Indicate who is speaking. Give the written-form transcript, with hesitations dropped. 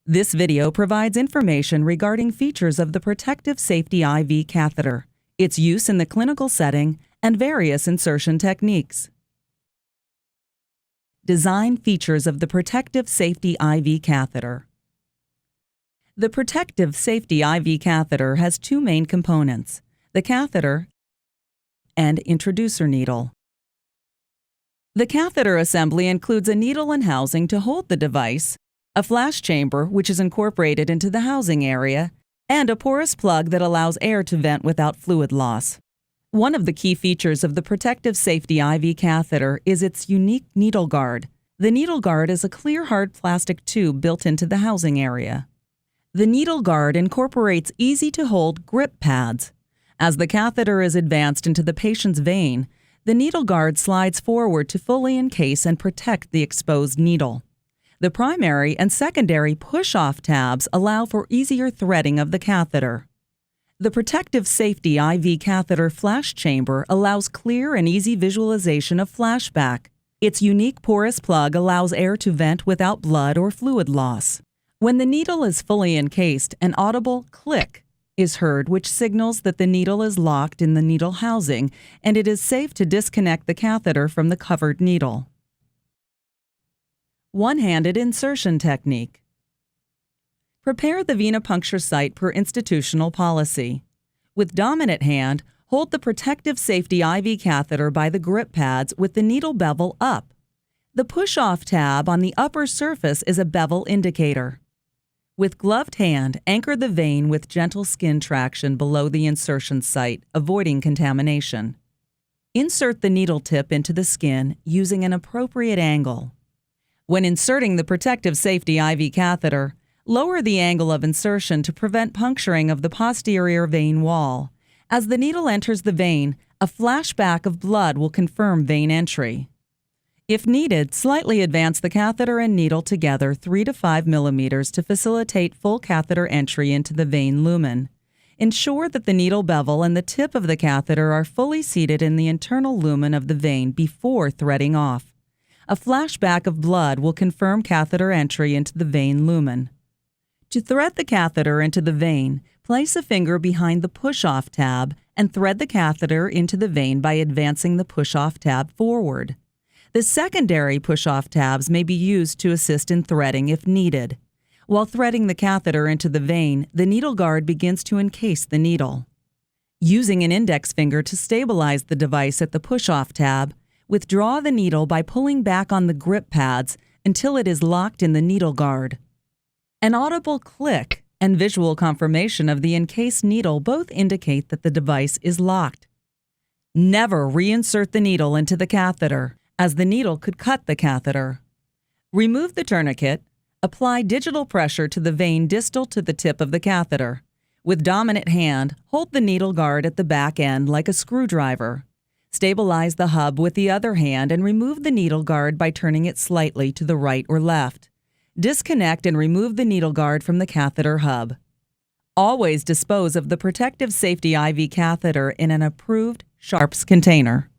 Speaker 1: This video provides information regarding features of the Protective Safety IV catheter, its use in the clinical setting, and various insertion techniques. Design features of the Protective Safety IV catheter. The Protective Safety IV catheter has two main components, the catheter and introducer needle. The catheter assembly includes a needle and housing to hold the device, a flash chamber which is incorporated into the housing area, and a porous plug that allows air to vent without fluid loss. One of the key features of the Protective Safety IV catheter is its unique needle guard. The needle guard is a clear hard plastic tube built into the housing area. The needle guard incorporates easy-to-hold grip pads. As the catheter is advanced into the patient's vein, the needle guard slides forward to fully encase and protect the exposed needle. The primary and secondary push-off tabs allow for easier threading of the catheter. The Protective Safety IV catheter flash chamber allows clear and easy visualization of flashback. Its unique porous plug allows air to vent without blood or fluid loss. When the needle is fully encased, an audible click is heard which signals that the needle is locked in the needle housing and it is safe to disconnect the catheter from the covered needle. One-handed insertion technique. Prepare the venipuncture site per institutional policy. With dominant hand, hold the Protective Safety IV catheter by the grip pads with the needle bevel up. The push-off tab on the upper surface is a bevel indicator. With gloved hand, anchor the vein with gentle skin traction below the insertion site, avoiding contamination. Insert the needle tip into the skin using an appropriate angle. When inserting the Protective Safety IV catheter, lower the angle of insertion to prevent puncturing of the posterior vein wall. As the needle enters the vein, a flashback of blood will confirm vein entry. If needed, slightly advance the catheter and needle together 3 to 5 millimeters to facilitate full catheter entry into the vein lumen. Ensure that the needle bevel and the tip of the catheter are fully seated in the internal lumen of the vein before threading off. A flashback of blood will confirm catheter entry into the vein lumen. To thread the catheter into the vein, place a finger behind the push-off tab and thread the catheter into the vein by advancing the push-off tab forward. The secondary push-off tabs may be used to assist in threading if needed. While threading the catheter into the vein, the needle guard begins to encase the needle. Using an index finger to stabilize the device at the push-off tab, withdraw the needle by pulling back on the grip pads until it is locked in the needle guard. An audible click and visual confirmation of the encased needle both indicate that the device is locked. Never reinsert the needle into the catheter, as the needle could cut the catheter. Remove the tourniquet. Apply digital pressure to the vein distal to the tip of the catheter. With dominant hand, hold the needle guard at the back end like a screwdriver. Stabilize the hub with the other hand and remove the needle guard by turning it slightly to the right or left. Disconnect and remove the needle guard from the catheter hub. Always dispose of the Protective Safety IV catheter in an approved Sharps container.